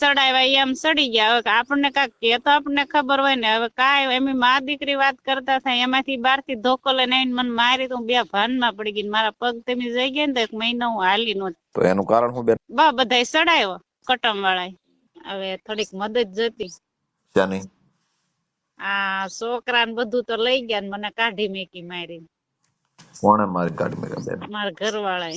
ચડાવ્યા એમ ચડી ગયા. હવે આપણને કાંઈક કે તો આપણને ખબર હોય ને. હવે કાંઈ એમ મા દીકરી વાત કરતા થાય એમાંથી બહાર થી ધોકો લઈને આવીને મને મારી તો હું બે ભાનમાં પડી ગઈ. મારા પગ તેમી જઈ ગયા ને તો 1 મહિનો હું હાલી નહોતી. તો એનું કારણ શું બેન? બધાય ચડાવ્યો કટમ વાળા. હવે થોડીક મદદ જોતી. શાની? આ છોકરા ને બધું તો લઈ ગયા ને મને કાઢી મેકી મારી. કોણે મારી કાઢી મેકા બેન? મારા ઘરવાળા.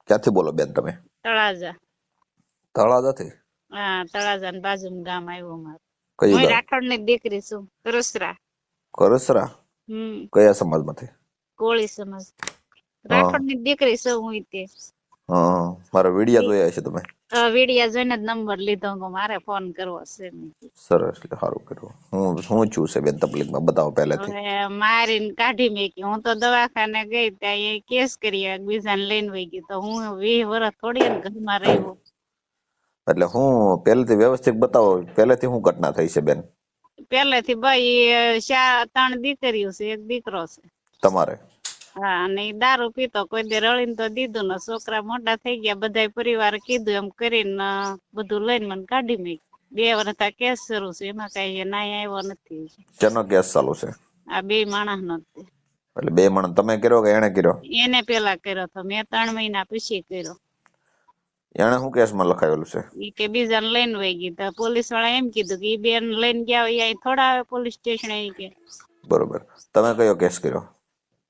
ક્યાંથી બોલો બેન તમે? તળાજા. તળાજાથી? હા, તળાજા ની બાજુમાં ગામ આવ્યું મારું. કયું હું ગામ? રાઠોડ ની દીકરી છું. કરસરા. કરસરા? કયા સમાજમાંથી? કોળી સમાજ. રાઠોડ ની દીકરી છું હું તે. મારા વિડિયા જોયા છે તમે? વિડિયા જોઈને જ નંબર લીધો કે મારે ફોન કરવો છે. સરસ, સારું કર્યું. હું છું છે બેન તકલીફમાં, બતાવો પહેલેથી. હવે મારીને કાઢી મેકી. હું તો દવાખાને ગઈ ત્યાં કેસ કરી બીજાને લઈને વઈ ગઈ. તો હું 20 વર્ષ થોડી ઘરમાં રહ્યો. એટલે હું પહેલેથી વ્યવસ્થિત બતાવો, પહેલેથી શું ઘટના થઈ છે બેન? પહેલેથી ભાઈ 3 દીકરીઓ છે, 1 દીકરો છે તમારે? હા, અને દારૂ પીતો. કોઈ દે રળીને તો દીધું ને. છોકરા મોટા થઈ ગયા, બધા પરિવાર કીધું એમ કરીને બધું લઈને મને કાઢી મેકી. 2 વર્ષ આ કેસ શરૂ છે, એમાં કઈ નાય આવ્યો નથી. શેનો કેસ ચાલુ છે? આ 2 માણસ નો. એટલે 2 માણસ તમે કર્યો કે એને કર્યો? એને પેલા કર્યો તો, મેં 3 મહિના પછી કર્યો. એને શું કેસમાં લખાયેલું છે? ઈ કે બીજાને લઈને વઈ ગઈ. તો પોલીસ વાળા એમ કીધું કે ઈ બેન લઈને ગયા હોય અહીં થોડા આવે પોલીસ સ્ટેશન. કે બરોબર. તમે કયો કેસ કર્યો?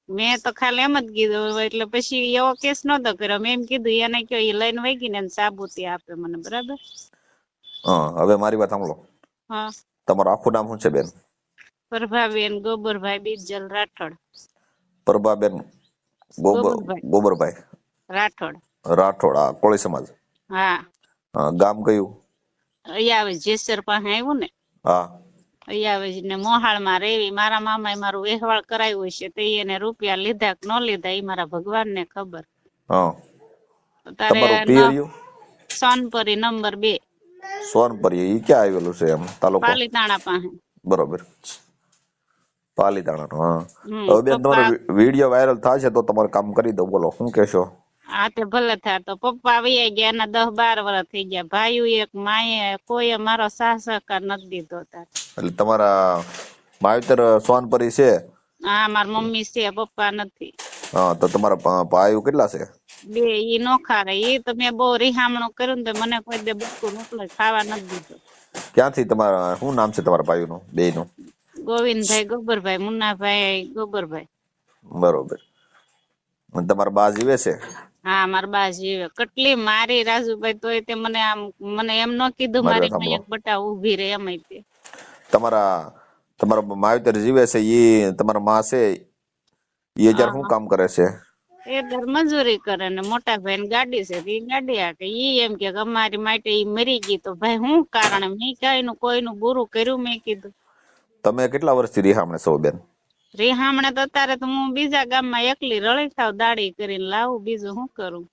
મેં તો ખાલી એમ જ કીધું. એટલે પછી એવો કેસ નતો કર્યો. મેં એમ કીધું એને કયો ઈ લઈને વઈ ગઈ ને સાબુતી આપે મને. બરાબર. હવે મારી વાત સાંભળો. હા. તમારું આખું નામ શું છે બેન? પ્રભાબેન ગોબરભાઈ બીજલ રાઠોડ. પ્રભાબેન ગોબરભાઈ રાઠોડ. રાઠોડ. હા, કોળી સમાજ. હા. ગામ કયું? અહીંયા જેસર પાસે આવ્યું ને. હા. અહીંયા ને મોહાળ માં રેવી. મારા મામા મારું વહેવાળ કરાવ્યું છે તો એને રૂપિયા લીધા કે ન લીધા એ મારા ભગવાન ને ખબર. તારે સોનપરી નંબર 2. સોનપરી ઈ ક્યાં આવેલું છે? એમ તાલુકો? પાલીતાણા પાસે. બરોબર, પાલીતાણા. હા. હવે બેન તમારો વિડિયો વાયરલ થાય છે તો તમારે કામ કરી દો. બોલો શું કહેશો? હા, તે ભલે થાય. તો પપ્પા વૈયા ગયા, એના 10-12 વર્ષ થઈ ગયા. ભાઈઓ એક માએ કોઈ મારો સાહ સહકાર નથી દીધો. એટલે તમારા માવતર સોનપરી છે? હા, મારા મમ્મી છે, પપ્પા નથી. હા, તો તમારા ભાઈઓ કેટલા છે? 2. ઈ નોખા રે. ઈ તો મેં બહુ રિહામણું કર્યું ને મને કોઈ દે બટકું મોકલે ખાવા નથી દીધું. ક્યાંથી? તમારા શું નામ છે તમારા ભાઈઓનું બેયનું? ગોવિંદભાઈ ગોબરભાઈ, મુન્નાભાઈ ગોબરભાઈ. બરોબર. તમારા બા જીવે છે? હા, મારા બા જીવે. કેટલી મારી રાજુભાઈ તોય તે મને એમ ન કીધું મારી એક બટા ઉભી રે એમ. તમારા માવતર જીવે છે ઈ તમારા માં છે ઈ અત્યારે શું કામ કરે છે? એ દર મજૂરી કરે ને મોટા ભાઈ ની ગાડી છે ઈ ગાડી હાકે. ઈ એમ કે અમારી માટે ઈ મરી ગઈ. તો ભાઈ શું કારણ? મેં કઈનું કોઈનું બુરું કર્યું? મેં કીધું. તમે કેટલા વર્ષથી રિહામણે છો બેન? રિહામણે તો અત્યારે તો હું બીજા ગામમાં એકલી રળી થાવ, દાડી કરીને લાવું. બીજું શું કરું?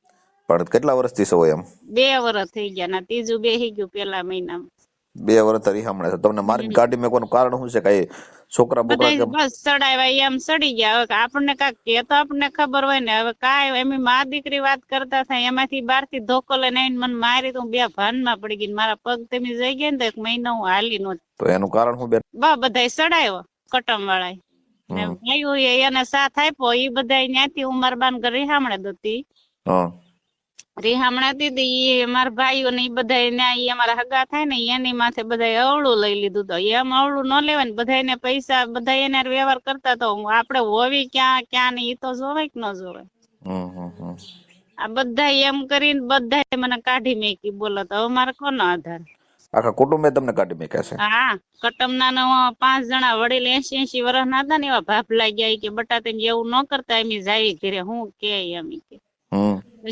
પણ કેટલા વર્ષથી છો એમ? 2 વર્ષ થઈ ગયા ને ત્રીજું બેહી ગયું પેલા મહિનામાં. 2 વર્ષ રિહામણે છો. તમને મારી ગાડી મેકવાનું કારણ શું છે? કઈ છોકરા બોકરા કે બસ ચડાવ્યા એમ ચડી ગયા. હવે આપણને કાંઈક કે તો આપણને ખબર હોય ને. હવે કાંઈ એમ મા દીકરી વાત કરતા થાય એમાંથી બહાર થી ધોકો લઈને આવીને મને મારી તો હું બે ભાનમાં પડી ગઈ. મારા પગ તેમી જઈ ગયા ને તો 1 મહિનો હું હાલી નહોતી. તો એનું કારણ શું બેન? બધાય ચડાવ્યો કટમ વાળા ને ભાઈઓ એને સાથ આપ્યો. ઈ બધા ત્યાંથી હું મારા બાન ઘર રિહામણે દતી. રિહામણા દીધી. મારા ભાઈઓ ને બધા અમારા હગા થાય ને એની માથે બધા અવળું લઈ લીધું. તો એમ અવળું ન લેવાય ને. બધા ને પૈસા બધા એને વ્યવહાર કરતા તો આપડે હોવી ક્યાં ને ઈ તો જોવાય કે ન જોવાય. આ બધા એમ કરીને બધા મને કાઢી મેકી. બોલો તો હવે મારે કોનો આધાર? આખા કુટુંબે તમને કાઢી મેક્યા છે? હા, કટમના 5 જણા વડીલ 80-80 વર્ષ ના હતા ને એવા ભાફ લાગ્યા કે બટા તેમ એવું ન કરતા એમ જાય ઘરે હું કે એમ કે.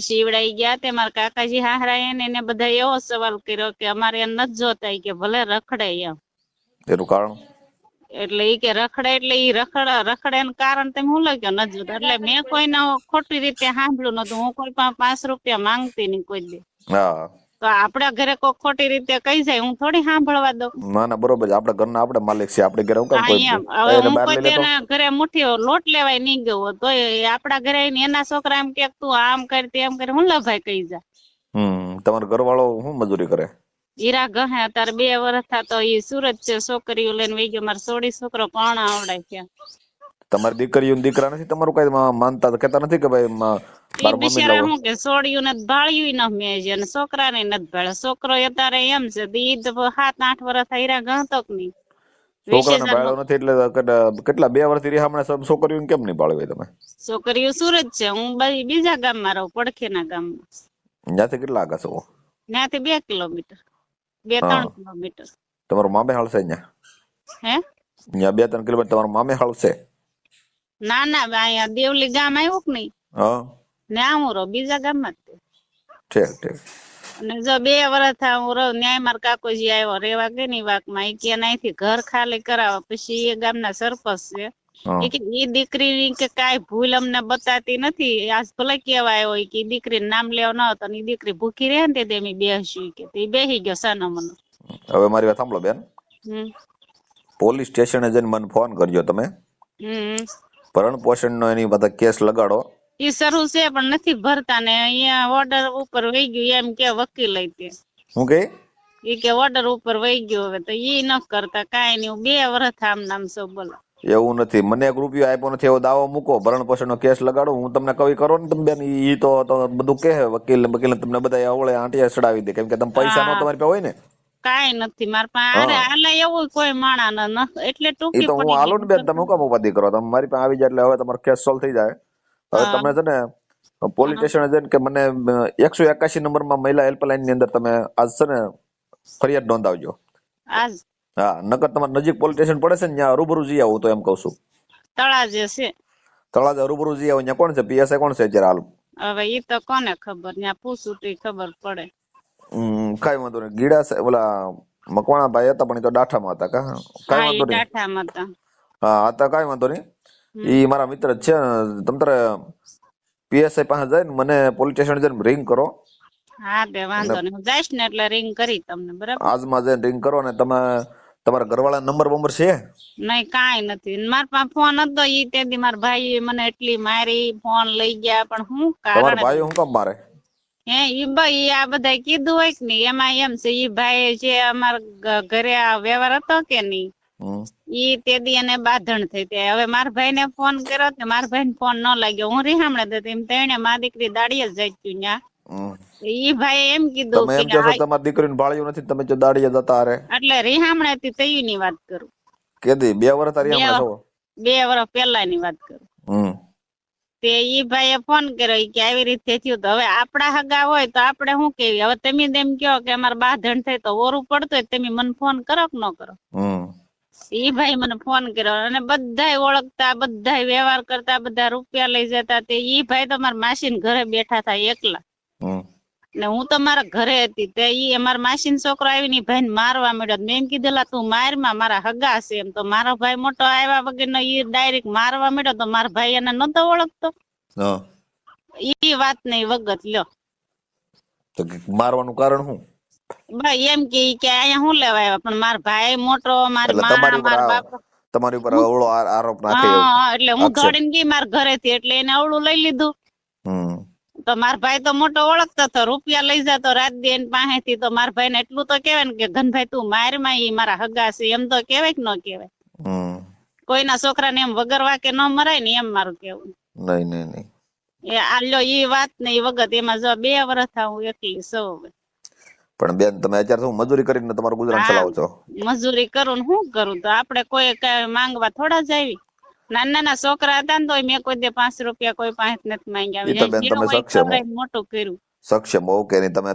શીવડાઈ ગયા તે મારા કાકાજી હાહરા એને બધા એવો સવાલ કર્યો કે અમારે એમ નથી જોતા કે ભલે રખડે એમ. એનું કારણ? એટલે ઈ કે રખડે એટલે ઈ રખડે એનું કારણ તમે હું લખ્યો નથી જોતા. એટલે મેં કોઈને ખોટી રીતે સાંભળ્યું નતું. હું કોઈ 5 રૂપિયા માંગતી નહીં કોઈ દે. તો આપડા ઘરે કોઈ ખોટી રીતે કહી જાય હું થોડી સાંભળવા દઉં? ના બરોબર. આપડા ઘરના આપણે માલિક છે. આપણે ઘરે હવે હું કોઈ ઘરે મુઠ્ઠી લોટ લેવાય નહીં ગયો તો આપડા ઘરે એના છોકરા એમ કે તું આમ કરતી એમ કરી હું લભાઈ કહી જા. તમારો ઘરવાળો શું મજૂરી કરે? હીરા ગહે અત્યારે 2 વર્ષ થા ઈ સુરત છે, છોકરીઓ લઈને વઈ ગયો. મારો સોડી છોકરો પણ આવડાય છે. તમારી દીકરીઓ ને દીકરા નથી તમારું કઈ માનતા કેતા નથી કે ભાઈ ઈ મારા મમ્મી બિચારા લાવો? શું કે સોડિયું નથી ભાળ્યું ન મેજ અને છોકરાને નથી ભાળ્યો. છોકરો અત્યારે એમ છે તો ઈ તો 7-8 વર્ષ હીરા ગણતો કે નહીં. છોકરાને 20,000 ભાળ્યો નથી એટલે કેટલા 2 વર્ષથી રહ્યા હમણાં છોકરીઓને કેમ નહીં ભાળવી તમે? છોકરીઓ સુરત છે, હું બીજા ગામમાં રહું, પડખેના ગામમાં. ત્યાંથી કેટલા આગળ છો? ત્યાંથી 2 કિલોમીટર, 2-3 હા. કિલોમીટર. તમારું મામે હાલ છે અહીંયા? હે ત્યાં 2-3 કિલોમીટર તમારું મામે હાલ છે? ના ના અહીંયા દેવલી ગામ આવ્યું કે નહીં, હા, ત્યાં હું રહું, બીજા ગામમાં જ તે. ઠીક ઠીક. અને જો 2 વર્ષ થા હું રહું, ન્યાય મારા કાકોજી આવ્યો રેવા ગઈ ની વાકમાં, ઈ કે અહીંથી ઘર ખાલી કરાવો. પછી એ ગામના સરપંચ છે, હા. ઈ કે ઈ દીકરી કે કાંઈ ભૂલ અમને બતાતી નથી, આજ ભલે કેવા આવ્યો ઈ કે ઈ દીકરીનું નામ લેવા ન હતો ને ઈ દીકરી ભૂખી રહે ને તે અમે બેસ્યું કે તે બેસી ગયો સાનો મનો. હવે મારી વાત સાંભળો બેન, હમ પોલીસ સ્ટેશને જઈને મને ફોન કરજો તમે, હમ ભરણ પોષણનો એની બધા કેસ લગાડો. ઈ શરૂ છે પણ નથી ભરતા ને અહીંયા ઓર્ડર ઉપર વહી ગયું એમ કે વકીલ તે. હું કે ઈ કે ઓર્ડર ઉપર વહી ગયો, હવે તો ઈ ન કરતા કાંઈ નહીં. હું 2 વર્ષ આમ નામ સૌ બોલો. એવું નથી, મને 1 રૂપિયો આપ્યો નથી એવો દાવો મૂકો, ભરણ પોષણનો કેસ લગાડો. હું તમને કવિ કરો ને તમે બેન, ઈ તો બધું કહે વકીલ તમને બધા અવળે આંટીયા ચડાવી દે, કેમ કે તમે પૈસા નો તમારી પાસે હોય ને. કાંઈ નથી મારા પાસે. હાલે એવું કોઈ માણા ન એટલે ઈ ટૂંકી તો હું પડી હાલો ને બેન, તમે હું કામ ઉપાધિ કરો? તમે મારી પાસે આવી જાય એટલે હવે તમારો કેસ સોલ્વ થઈ જાય. હવે હા. તમે છે ને પોલીસ સ્ટેશને જઈને કે મને 181 નંબરમાં મહિલા હેલ્પલાઇન ની અંદર તમે આજ છે ને ફરિયાદ નોંધાવજો. આજ હા, નકર તમારે નજીક પોલીસ સ્ટેશન પડે છે ને ત્યાં રૂબરૂ જઈ આવું તો એમ કહું છું. તળાજે છે. તળાજા રૂબરૂ જઈ આવું. ત્યાં કોણ છે? પીએસઆઈ કોણ છે અત્યારે હાલ? હવે ઈ તો કોને ખબર, ત્યાં પૂછું તો ખબર પડે. કઈ વાંધો નહીં. ગીડા ઓલા મકવાણા ભાઈ હતા પણ એ તો ડાઠામાં હતા કા? કઈ હા વાંધો ઈ નહીં. ડાઠામાં હતા. હા હતા, કઈ વાંધો નહીં. ઈ મારા મિત્ર જ છે. તમ તારે પીએસઆઈ પાસે જઈને મને પોલીસ સ્ટેશન જઈને રિંગ કરો. હા તે વાંધો નહીં, હું જઈશ ને એટલે રિંગ કરી તમને, બરાબર? આજમાં જઈને રિંગ કરો ને તમે તમારા ઘરવાળા નંબર બંબર છે? નહીં કાંઈ નથી. મારા પાસે ફોન હતો ઈ તે દી મારા ભાઈ મને એટલી મારી, ફોન લઈ ગયા. પણ હું તમારા કારણ ભાઈઓ શું કામ મારે? હે ઈ ભાઈ આ બધા કીધું હોય કે નહીં, એમાં એમ છે ઈ ભાઈ જે અમારા ઘરે આ વ્યવહાર હતો કે નહીં, ઈ તે દી એને બાંધણ થઈ. તે હવે મારા ભાઈ ને ફોન કર્યો ને મારા ભાઈ ને ફોન ન લાગ્યો, હું રીહામણે દેતી એમ તેને મારી દીકરી દાડીએ જ જઈ ન્યા. ઈ ભાઈ એમ કીધું તમે એમ કહો છો તમારી દીકરીને ભાળ્યું નથી, તમે જો દાડીએ જતા રે? એટલે રીહામણે થી તઈ ની વાત કરું. કેદી 2 વર્ષ તારી હમણાં છો? 2 વર્ષ પહેલા ની વાત કરું. તે ઈ ભાઈએ ફોન કર્યો ઈ કે આવી રીતે થયું. તો હવે આપડા હગા હોય તો આપણે શું કેવી? હવે તમે એમ કહો કે અમારે બાંધણ થાય તો ઓરું પડતું હોય તમે મને ફોન કરો કે ન કરો? ઈ ભાઈ મને ફોન કર્યો અને બધાય ઓળખતા, બધાય વ્યવહાર કરતા, બધા રૂપિયા લઈ જતા. તે ઈ ભાઈ તો મારા માસીને ઘરે બેઠા હતા એકલા, ને હું તો મારા ઘરે હતી. તે ઈ અમારા માસીનો છોકરો આવીને ઈ ભાઈને મારવા માંડ્યો. મેં એમ કીધેલા તું મારમાં, મારા હગા છે એમ. તો મારો ભાઈ મોટો આવ્યા વગરનો ઈ ડાયરેક્ટ મારવા માંડ્યો. તો મારા ભાઈ એને નતો ઓળખતો. ઈ વાત નહીં વગત લ્યો. તો મારવાનું કારણ શું? ભાઈ એમ કે અહીંયા શું લેવા આવ્યા? પણ મારા ભાઈ મોટો, મારી માં, મારા બાપ, તમારી ઉપર અવળો આરોપ નાખે. હા એટલે હું દોડીને ગઈ મારા ઘરેથી, એટલે એને અવળું લઈ લીધું. તો મારા ભાઈ તો મોટો ઓળખતો હતો, રૂપિયા લઈ જતો રાત દે એની પાસેથી. તો મારા ભાઈ ને એટલું તો કેવાય ને કે ઘનભાઈ તું મારમાં, ઈ મારા હગા છે એમ તો કેવાય કે ન કેવાય? કોઈના છોકરાને એમ વગર વાકે ન મરાય ને, એમ મારું કેવું. નહીં નહીં નહીં, એ આલ્યો ઈ વાત નહીં વગત. એમાં જો 2 વર્ષ હું એકલી સૌ. પણ બેન તમે અત્યારે શું મજૂરી કરીને તમારું ગુજરાન ચલાવો છો? મજૂરી કરું ને શું કરું? તો આપણે કોઈ કઈ માંગવા થોડા જ આવી? નાના છોકરા હતા ને તો મેં કોઈ દે 5 રૂપિયા કોઈ પાસે નથી માંગ્યા. મોટું કર્યું. સક્ષમ હોવ કે નહીં તમે,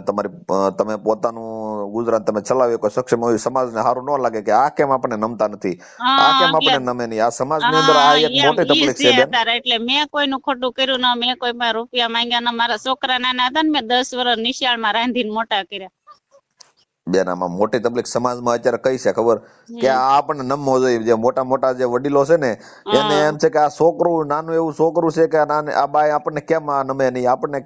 તમે પોતાનું ગુજરાન તમે ચલાવી શકો, સક્ષમ હોય. સમાજને સારું ન લાગે કે આ કેમ આપણે નમતા નથી, આ કેમ આપણે નમે નહીં. આ સમાજની અંદર આ એક મોટી તકલીફ છે બેન. એટલે મેં કોઈનું ખોટું કર્યું ના, મેં કોઈ પાસે રૂપિયા માંગ્યા ના. મારા છોકરા નાના હતા ને મેં 10 વર્ષ નિશાળમાં રાંધીને મોટા કર્યા. બેન આમાં મોટી તકલીફ સમાજમાં અત્યારે કઈ છે ખબર? કે આ આપણને નમવો જોઈએ. જે મોટા મોટા જે વડીલો છે ને એને એમ છે કે આ છોકરું નાનું એવું છોકરું છે કે આ બાઈ આપણને કેમ આ નમે નહીં, આપણને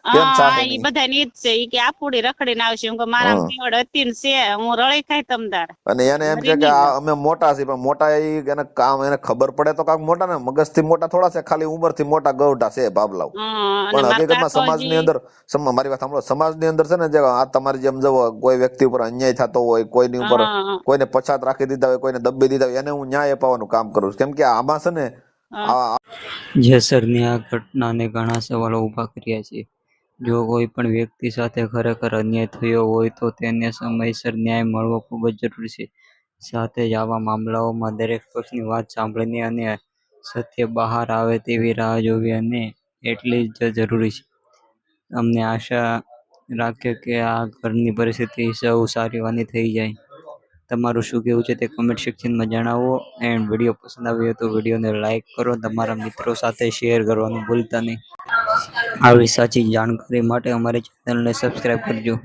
કેમ ચાહે હા ઈ નહીં? બધા ની જ છે ઈ કે આપુડી રખડીને આવશે હું કે મારા હા. કેવડ હતી ને છે હું રળી ખાઈ તમતાર અને એને એમ મરી કે નહીં આ જાઉં. અમે મોટા છીએ, પણ મોટા એને કામ એને ખબર પડે તો કાંક મોટા ને મગજ થી મોટા થોડા છે, ખાલી ઉંમર થી મોટા ગૌઢા છે બાબલાઓ. અને પણ મારા હકીકતમાં સમાજની કાકોજી અંદર મારી વાત સાંભળો, સમાજની અંદર છે ને જે આ તમારી જેમ જવો કોઈ વ્યક્તિ ઉપર અન્યાય થતો હોય, કોઈની ઉપર હા કોઈને પછાત રાખી દીધા હોય, કોઈને દબી દીધા હોય, એને હું ન્યાય અપાવવાનું કામ કરું છું. કેમ કે આમાં છે ને હા આ જેસરની આ ઘટનાને ઘણા સવાલો ઊભા કર્યા છે. જો કોઈ પણ વ્યક્તિ સાથે ખરેખર અન્યાય થયો હોય તો તેને સમયસર ન્યાય મળવો ખૂબ જ જરૂરી છે. સાથે જ આવા મામલાઓમાં દરેક પક્ષની વાત સાંભળીને અને સત્ય બહાર આવે તેવી રાહ જોવી અને એટલી જ જરૂરી છે. અમને આશા રાખીએ કે આ ઘરની પરિસ્થિતિ સૌ સારી થઈ જાય. તમારું શું કહેવું છે તે કમેન્ટ સેક્શનમાં જણાવો. એન્ડ વિડીયો પસંદ આવ્યો તો વિડીયોને લાઈક કરો, તમારા મિત્રો સાથે શેર કરવાનું ભૂલતા નહીં. આવી સાચી જાણકારી માટે અમારી ચેનલને સબસ્ક્રાઇબ કરજો.